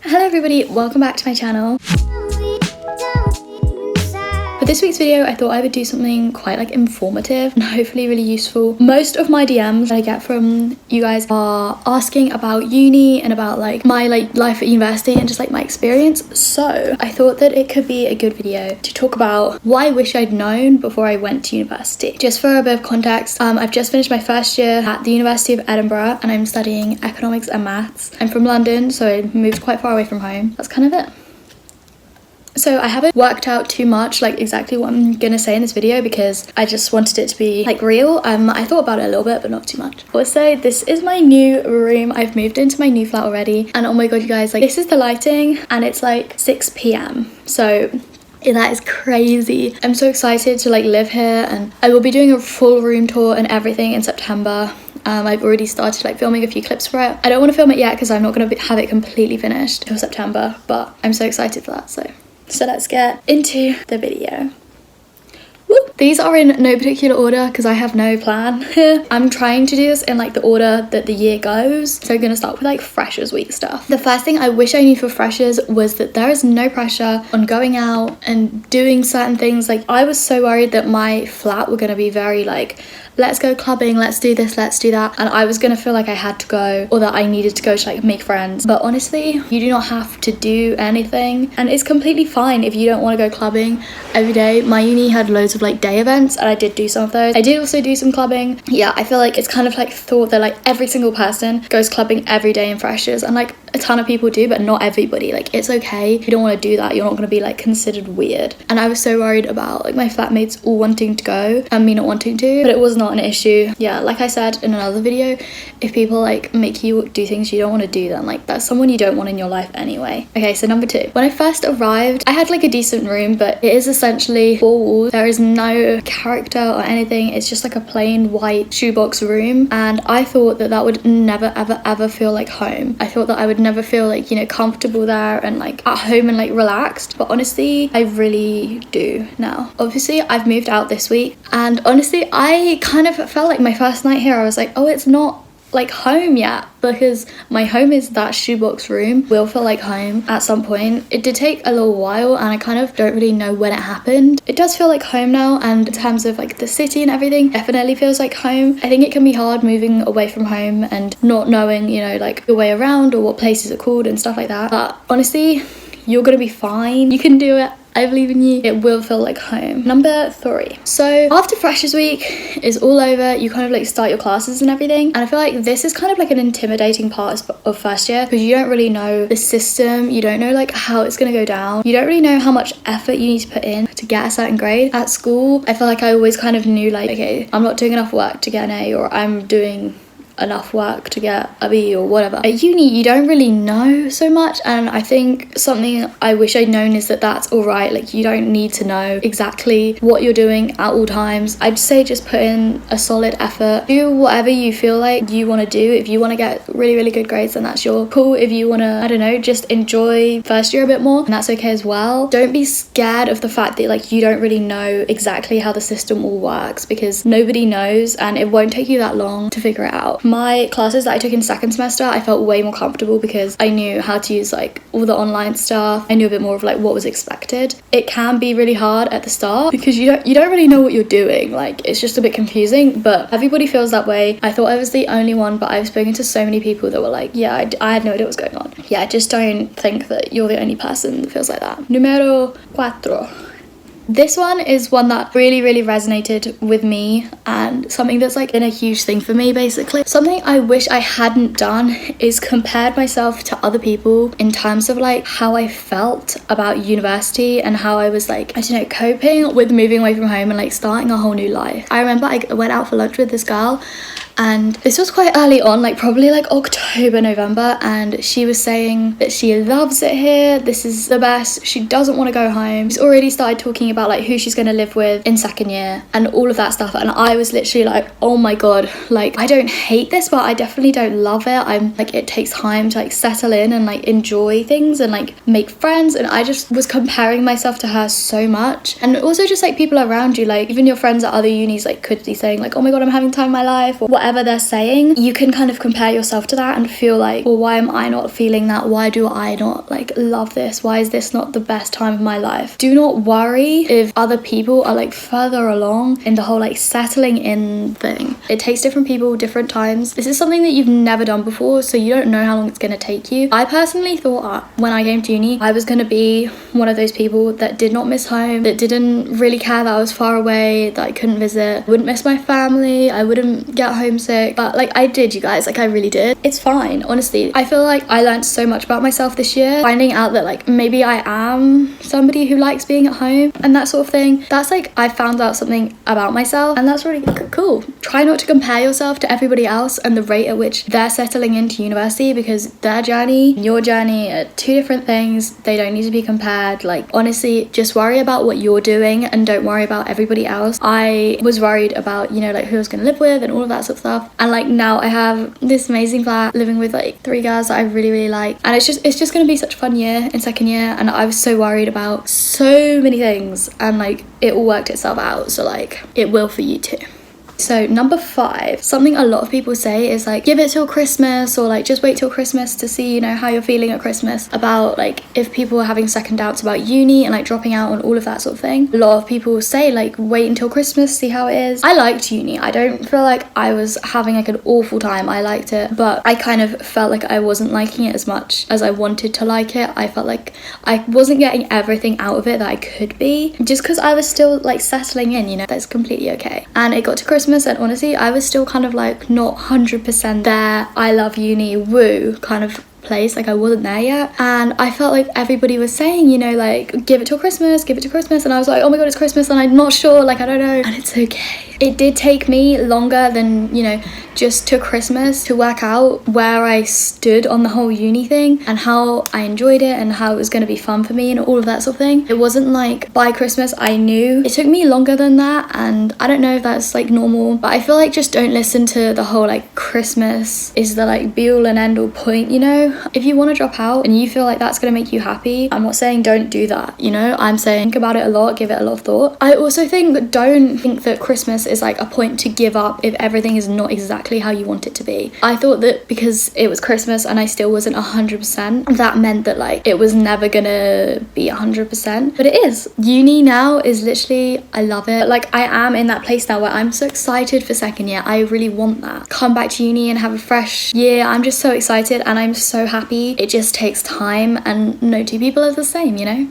Hello everybody, welcome back to my channel. For this week's video, I thought I would do something quite informative and hopefully really useful. Most of my DMs I get from you guys are asking about uni and about my life at university and just my experience. So I thought that it could be a good video to talk about what I wish I'd known before I went to university. Just for a bit of context, I've just finished my first year at the University of Edinburgh and I'm studying economics and maths. I'm from London, so I moved quite far away from home. That's kind of it. So I haven't worked out too much exactly what I'm gonna say in this video because I just wanted it to be real. I thought about it a little bit but not too much. Also, this is my new room. I've moved into my new flat already and oh my god you guys, this is the lighting and it's 6 p.m. so that is crazy. I'm so excited to live here and I will be doing a full room tour and everything in September. I've already started filming a few clips for it. I don't want to film it yet because I'm not going to have it completely finished till September, but I'm so excited for that. So let's get into the video. Woo! These are in no particular order because I have no plan here. I'm trying to do this in the order that the year goes. So I'm gonna start with Freshers Week stuff. The first thing I wish I knew for freshers was that there is no pressure on going out and doing certain things. I was so worried that my flat were gonna be very let's go clubbing, let's do this, let's do that, and I was gonna feel I had to go or that I needed to go to make friends. But honestly, you do not have to do anything and it's completely fine if you don't want to go clubbing every day. My uni had loads of day events and I did do some of those. I did also do some clubbing. Yeah, I feel it's kind of thought that every single person goes clubbing every day in freshers and a ton of people do, but not everybody. It's okay if you don't want to do that. You're not going to be considered weird. And I was so worried about my flatmates all wanting to go and me not wanting to, but it was not an issue. Yeah, like I said in another video, if people make you do things you don't want to do, then that's someone you don't want in your life anyway. Okay, so number 2. When I first arrived, I had a decent room, but it is essentially 4 walls. There is no character or anything. It's just a plain white shoebox room, and I thought that would never ever feel like home. I thought that I would never feel comfortable there and at home and relaxed, but honestly I really do now. Obviously I've moved out this week and honestly I kind of felt my first night here I was oh, it's not home yet, because my home is that shoebox room. Will feel like home at some point. It did take a little while and I kind of don't really know when it happened. It does feel like home now, and in terms of the city and everything, definitely feels like home. I think it can be hard moving away from home and not knowing your way around or what places are called and stuff like that, but honestly you're gonna be fine. You can do it. I believe in you. It will feel like home. Number 3. So after Freshers Week is all over, you kind of start your classes and everything. And I feel this is kind of an intimidating part of first year because you don't really know the system. You don't know how it's going to go down. You don't really know how much effort you need to put in to get a certain grade. At school, I feel I always kind of knew okay, I'm not doing enough work to get an A, or I'm doing enough work to get a B or whatever. At uni you don't really know so much, and I think something I wish I'd known is that that's alright. You don't need to know exactly what you're doing at all times. I'd say just put in a solid effort, do whatever you feel you want to do. If you want to get really good grades, then that's your call. If you want to, I don't know, just enjoy first year a bit more, and that's okay as well. Don't be scared of the fact that you don't really know exactly how the system all works, because nobody knows and it won't take you that long to figure it out. My classes that I took in second semester, I felt way more comfortable because I knew how to use all the online stuff. I knew a bit more of what was expected. It can be really hard at the start because you don't really know what you're doing. It's just a bit confusing, but everybody feels that way. I thought I was the only one, but I've spoken to so many people that were yeah, I had no idea what was going on. Yeah, just don't think that you're the only person that feels like that. Numero 4. This one is one that really resonated with me and something that's been a huge thing for me basically. Something I wish I hadn't done is compared myself to other people in terms of how I felt about university and how I was I don't know, coping with moving away from home and starting a whole new life. I remember I went out for lunch with this girl and this was quite early on, probably October, November, and she was saying that she loves it here, this is the best, she doesn't want to go home. She's already started talking about who she's going to live with in second year and all of that stuff, and I was literally oh my god, I don't hate this, but I definitely don't love it. I'm it takes time to settle in and enjoy things and make friends, and I just was comparing myself to her so much. And also just people around you, even your friends at other unis could be saying oh my god, I'm having time of my life or whatever, whatever they're saying, you can kind of compare yourself to that and feel like, well, why am I not feeling that? Why do I not like love this? Why is this not the best time of my life? Do not worry if other people are like further along in the whole like settling in thing. It takes different people different times. This is something that you've never done before, so you don't know how long it's going to take you. I personally thought when I came to uni, I was going to be one of those people that did not miss home, that didn't really care that I was far away, that I couldn't visit, wouldn't miss my family, I wouldn't get homesick. But like I did, you guys, like I really did. It's fine, honestly. I feel like I learned so much about myself this year, finding out that like maybe I am somebody who likes being at home and that sort of thing. That's like, I found out something about myself, and that's really cool. Try not to compare yourself to everybody else and the rate at which they're settling into university, because their journey and your journey are two different things. They don't need to be compared. Like honestly, just worry about what you're doing and don't worry about everybody else. I was worried about, you know, like who I was gonna live with and all of that sort of stuff, and like now I have this amazing flat living with like 3 girls that I really like, and it's just gonna be such a fun year in second year. And I was so worried about so many things, and like it all worked itself out, so like it will for you too. So number 5, something a lot of people say is like, give it till Christmas, or like just wait till Christmas to see, you know, how you're feeling at Christmas, about like if people are having second doubts about uni and like dropping out and all of that sort of thing. A lot of people say like wait until Christmas, see how it is. I liked uni. I don't feel like I was having like an awful time. I liked it, but I kind of felt like I wasn't liking it as much as I wanted to like it. I felt like I wasn't getting everything out of it that I could be, just because I was still like settling in, you know. That's completely okay. And it got to Christmas, and honestly I was still kind of like not 100% there, I love uni, woo kind of place. Like I wasn't there yet, and I felt like everybody was saying, you know, like give it till Christmas, give it to Christmas, and I was like, oh my god, it's Christmas and I'm not sure, like I don't know. And it's okay. It did take me longer than, you know, just to Christmas to work out where I stood on the whole uni thing and how I enjoyed it and how it was going to be fun for me and all of that sort of thing. It wasn't like by Christmas I knew. It took me longer than that, and I don't know if that's like normal, but I feel like just don't listen to the whole like Christmas is the like be all and end all point, you know. If you want to drop out and you feel like that's going to make you happy, I'm not saying don't do that, you know. I'm saying think about it a lot, give it a lot of thought. I also think don't think that Christmas is like a point to give up if everything is not exactly how you want it to be. I thought that because it was Christmas and I still wasn't 100%, that meant that like it was never gonna be 100%, but it is. Uni now is literally, I love it. Like I am in that place now where I'm so excited for second year. I really want that. Come back to uni and have a fresh year. I'm just so excited and I'm so happy. It just takes time, and no two people are the same, you know.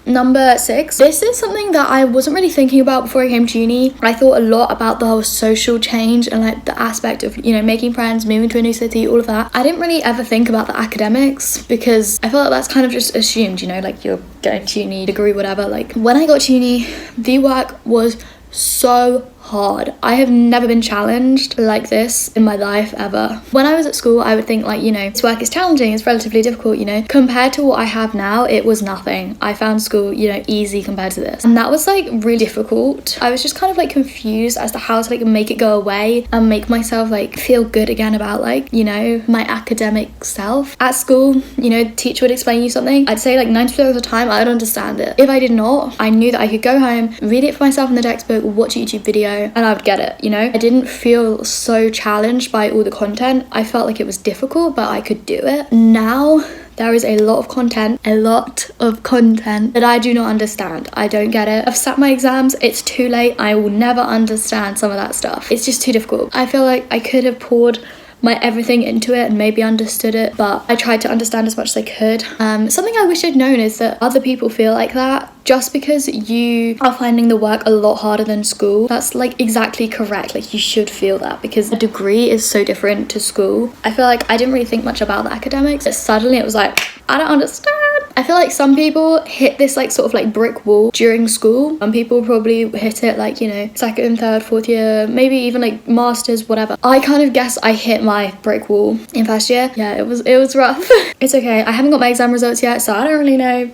Number 6, this is something that I wasn't really thinking about before I came to uni. I thought a lot about the whole social change and like the aspect of, you know, making friends, moving to a new city, all of that. I didn't really ever think about the academics because I feel like that's kind of just assumed, you know, like you're going to uni, degree, whatever. Like when I got to uni, the work was so hard. I have never been challenged like this in my life ever. When I was at school, I would think like, you know, this work is challenging, it's relatively difficult, you know. Compared to what I have now, it was nothing. I found school, you know, easy compared to this, and that was like really difficult. I was just kind of like confused as to how to like make it go away and make myself like feel good again about like, you know, my academic self. At school, you know, teacher would explain you something, I'd say like 90% of the time I'd understand it. If I did not, I knew that I could go home, read it for myself in the textbook, watch a YouTube video, and I would get it, you know. I didn't feel so challenged by all the content. I felt like it was difficult, but I could do it. Now there is a lot of content that I do not understand. I don't get it. I've sat my exams, it's too late. I will never understand some of that stuff. It's just too difficult. I feel like I could have poured my everything into it and maybe understood it, but I tried to understand as much as I could. Something I wish I'd known is that other people feel like that. Just because you are finding the work a lot harder than school, that's like exactly correct. Like you should feel that because a degree is so different to school. I feel like I didn't really think much about the academics, but suddenly it was like, I don't understand. I feel like some people hit this like sort of like brick wall during school. Some people probably hit it like, you know, second, third, fourth year, maybe even like masters, whatever. I kind of guess I hit my brick wall in first year. Yeah, it was rough. It's okay. I haven't got my exam results yet, so I don't really know.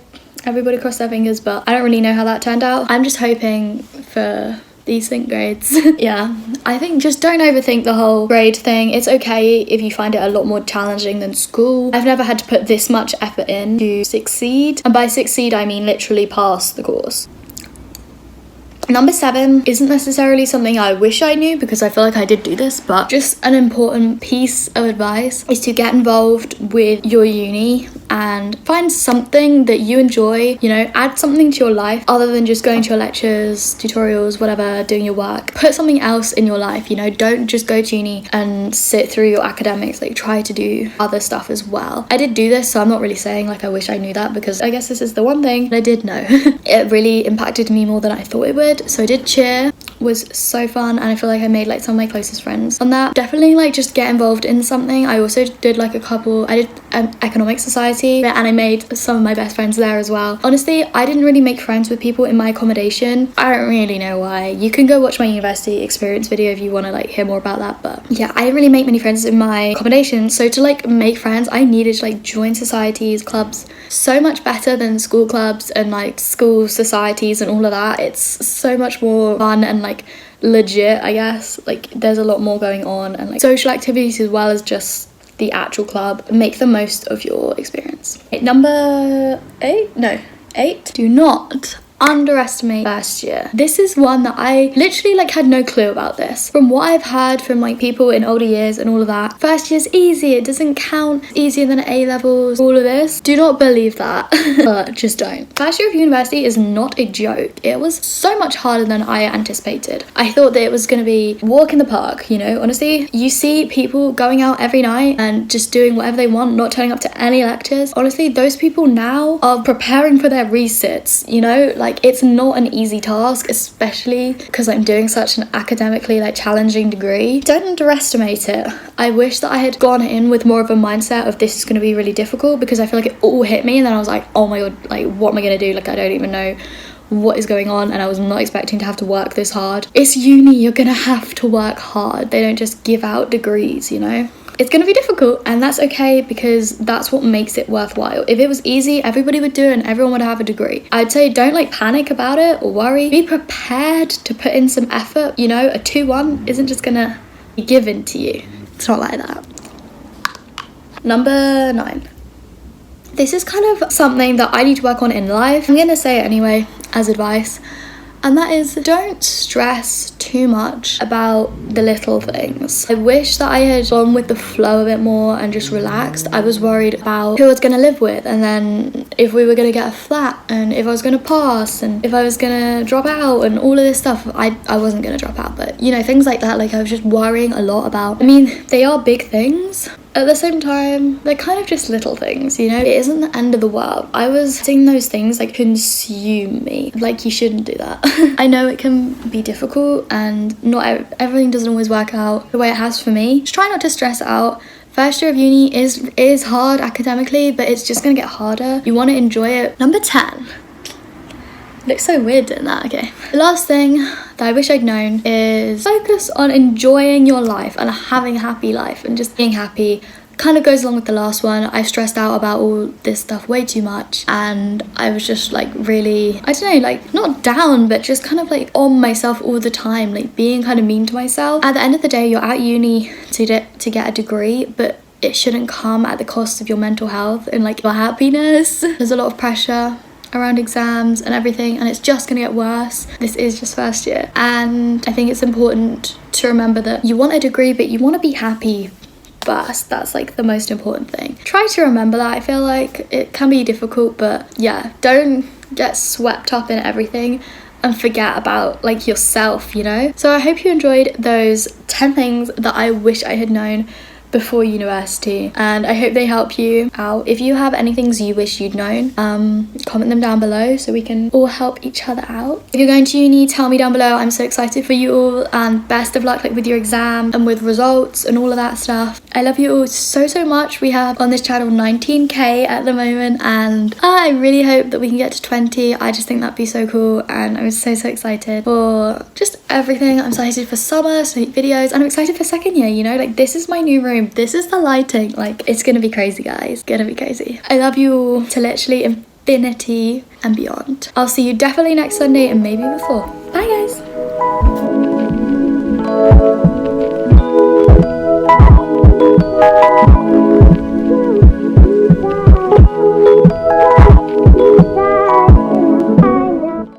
Everybody cross their fingers, but I don't really know how that turned out. I'm just hoping for decent grades. Yeah, I think just don't overthink the whole grade thing. It's okay if you find it a lot more challenging than school. I've never had to put this much effort in to succeed, and by succeed I mean literally pass the course. Number 7 isn't necessarily something I wish I knew because I feel like I did do this, but just an important piece of advice is to get involved with your uni and find something that you enjoy, you know, add something to your life other than just going to your lectures, tutorials, whatever, doing your work. Put something else in your life, you know, don't just go to uni and sit through your academics, like try to do other stuff as well. I did do this, so I'm not really saying like I wish I knew that, because I guess this is the one thing that I did know. It really impacted me more than I thought it would. So I did cheer, was so fun, and I feel like I made like some of my closest friends on that. Definitely like just get involved in something. I also did like I did an economic society and I made some of my best friends there as well. Honestly, I didn't really make friends with people in my accommodation. I don't really know why. You can go watch my university experience video if you want to like hear more about that, but yeah, I didn't really make many friends in my accommodation. So to like make friends, I needed to like join societies, clubs. So much better than school clubs and like school societies and all of that. It's so much more fun and like legit, I guess. Like there's a lot more going on and like social activities as well as just the actual club. Make the most of your experience. Number 8. Do not underestimate first year. This is one that I literally like had no clue about this. From what I've heard from like people in older years and all of that, first year's easy, it doesn't count, it's easier than A levels, all of this. Do not believe that. But just don't. First year of university is not a joke. It was so much harder than I anticipated. I thought that it was going to be walk in the park, you know. Honestly, you see people going out every night and just doing whatever they want, not turning up to any lectures. Honestly, those people now are preparing for their resits, you know. Like it's not an easy task, especially because I'm doing such an academically like challenging degree. Don't underestimate it. I wish that I had gone in with more of a mindset of this is going to be really difficult, because I feel like it all hit me and then I was like, oh my god, like what am I going to do? Like I don't even know what is going on, and I was not expecting to have to work this hard. It's uni, you're gonna have to work hard. They don't just give out degrees, you know. It's gonna be difficult, and that's okay, because that's what makes it worthwhile. If it was easy, everybody would do it and everyone would have a degree. I'd say don't like panic about it or worry. Be prepared to put in some effort. You know, a 2-1 isn't just gonna be given to you. It's not like that. Number 9. This is kind of something that I need to work on in life. I'm gonna say it anyway as advice. And that is, don't stress too much about the little things. I wish that I had gone with the flow a bit more and just relaxed. I was worried about who I was going to live with, and then if we were going to get a flat, and if I was going to pass, and if I was going to drop out, and all of this stuff. I wasn't going to drop out, but you know, things like that. Like I was just worrying a lot about. I mean, they are big things. At the same time, they're kind of just little things, you know? It isn't the end of the world. I was seeing those things like consume me. Like, you shouldn't do that. I know it can be difficult and not everything doesn't always work out the way it has for me. Just try not to stress out. First year of uni is hard academically, but it's just gonna get harder. You want to enjoy it. Number 10. Looks so weird doing that. Okay. The last thing that I wish I'd known is focus on enjoying your life and having a happy life and just being happy. Kind of goes along with the last one. I stressed out about all this stuff way too much, and I was just like really, I don't know, like not down, but just kind of like on myself all the time, like being kind of mean to myself. At the end of the day, you're at uni to get a degree, but it shouldn't come at the cost of your mental health and like your happiness. There's a lot of pressure around exams and everything, and it's just gonna get worse. This is just first year, and I think it's important to remember that you want a degree, but you want to be happy first. That's like the most important thing. Try to remember that. I feel like it can be difficult, but yeah, don't get swept up in everything and forget about like yourself, you know. So I hope you enjoyed those 10 things that I wish I had known before university, and I hope they help you out. If you have any things you wish you'd known, comment them down below so we can all help each other out. If you're going to uni, tell me down below. I'm so excited for you all, and best of luck like with your exam and with results and all of that stuff. I love you all so much. We have on this channel 19k at the moment, and I really hope that we can get to 20. I just think that'd be so cool, and I'm so excited for just everything. I'm excited for summer, so videos, and I'm excited for second year, you know, like this is my new room. This is the lighting. Like, it's gonna be crazy, guys. Gonna be crazy. I love you all to literally infinity and beyond. I'll see you definitely next Sunday and maybe before. Bye, guys.